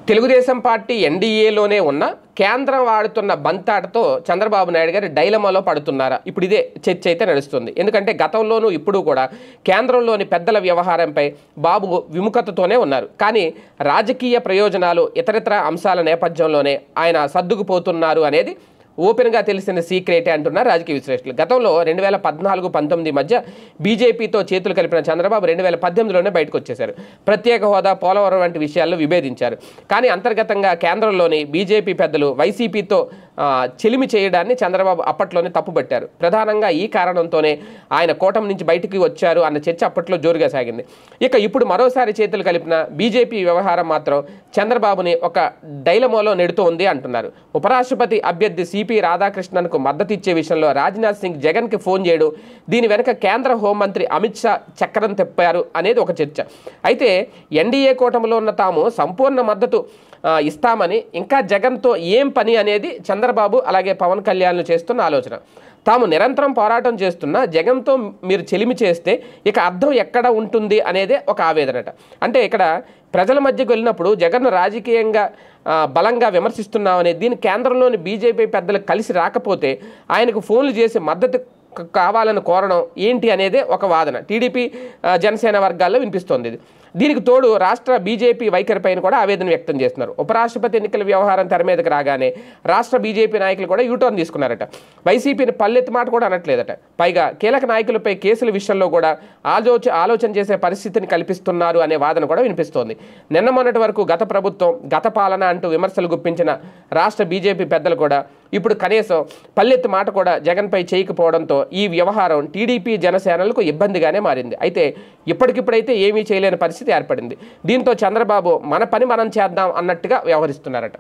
Telugu Desam party ఎన్డీఏలోనే ఉన్న కేంద్రం వాడుతున్న బంతాటతో చంద్రబాబు నాయుడు గారు డైలమాలో పడుతున్నారా? ఇప్పుడు ఇదే చర్చ అయితే నడుస్తుంది. ఎందుకంటే గతంలోనూ ఇప్పుడు కూడా కేంద్రంలోని పెద్దల వ్యవహారంపై బాబు విముఖతతోనే ఉన్నారు. కానీ రాజకీయ ప్రయోజనాలు ఇతరితర అంశాల నేపథ్యంలోనే ఆయన సర్దుకుపోతున్నారు అనేది ఓపెన్గా తెలిసిన సీక్రెటే అంటున్నారు రాజకీయ విశ్లేషకులు. గతంలో 2014-19 మధ్య బీజేపీతో చేతులు కలిపిన చంద్రబాబు 2018లోనే బయటకు వచ్చేశారు. ప్రత్యేక హోదా, పోలవరం వంటి విషయాల్లో విభేదించారు. కానీ అంతర్గతంగా కేంద్రంలోని బీజేపీ పెద్దలు వైసీపీతో చెలిమి చేయడాన్ని చంద్రబాబు అప్పట్లోనే తప్పుపట్టారు. ప్రధానంగా ఈ కారణంతోనే ఆయన కూటమి నుంచి బయటికి వచ్చారు అన్న చర్చ అప్పట్లో జోరుగా సాగింది. ఇక ఇప్పుడు మరోసారి చేతులు కలిపిన బీజేపీ వ్యవహారం మాత్రం చంద్రబాబుని ఒక డైలమాలో నెడుతోంది అంటున్నారు. ఉపరాష్ట్రపతి అభ్యర్థి సిపి రాధాకృష్ణన్కు మద్దతు ఇచ్చే విషయంలో రాజ్నాథ్ సింగ్ జగన్కి ఫోన్ చేయడం, దీని వెనక కేంద్ర హోంమంత్రి అమిత్ షా చక్రం తిప్పారు అనేది ఒక చర్చ. అయితే ఎన్డీఏ కూటమిలో ఉన్న తాము సంపూర్ణ మద్దతు ఇస్తామని, ఇంకా జగన్తో ఏం పని అనేది చంద్రబాబు అలాగే పవన్ కళ్యాణ్లు చేస్తున్న ఆలోచన. తాము నిరంతరం పోరాటం చేస్తున్నా జగన్తో మీరు చెలిమి చేస్తే ఇక అర్థం ఎక్కడ ఉంటుంది అనేదే ఒక ఆవేదనట. అంటే ఇక్కడ ప్రజల మధ్యకు వెళ్ళినప్పుడు జగన్ను రాజకీయంగా బలంగా విమర్శిస్తున్నామనే దీని కేంద్రంలోని బీజేపీ పెద్దలు కలిసి రాకపోతే ఆయనకు ఫోన్లు చేసి మద్దతు కావాలని కోరడం ఏంటి అనేదే ఒక వాదన టీడీపీ జనసేన వర్గాల్లో వినిపిస్తోంది. దీనికి తోడు రాష్ట్ర బీజేపీ వైఖరిపైన కూడా ఆవేదన వ్యక్తం చేస్తున్నారు. ఉపరాష్ట్రపతి ఎన్నికల వ్యవహారం తెర మీదకి రాగానే రాష్ట్ర బీజేపీ నాయకులు కూడా యూటర్న్ తీసుకున్నారట. వైసీపీని పల్లెత్తి మాట కూడా అనట్లేదట. పైగా కీలక నాయకులపై కేసుల విషయంలో కూడా ఆలోచన చేసే పరిస్థితిని కల్పిస్తున్నారు అనే వాదన కూడా వినిపిస్తోంది. నిన్న మొన్నటి వరకు గత ప్రభుత్వం, గత పాలన అంటూ విమర్శలు గుప్పించిన రాష్ట్ర బీజేపీ పెద్దలు కూడా ఇప్పుడు కనీసం పల్లెత్తి మాట కూడా జగన్పై చేయకపోవడంతో ఈ వ్యవహారం టీడీపీ జనసేనలకు ఇబ్బందిగానే మారింది. అయితే ఇప్పటికిప్పుడైతే ఏమీ చేయలేని పరిస్థితి ఏర్పడింది. దీంతో చంద్రబాబు మన పని మనం చేద్దాం అన్నట్టుగా వ్యవహరిస్తున్నారట.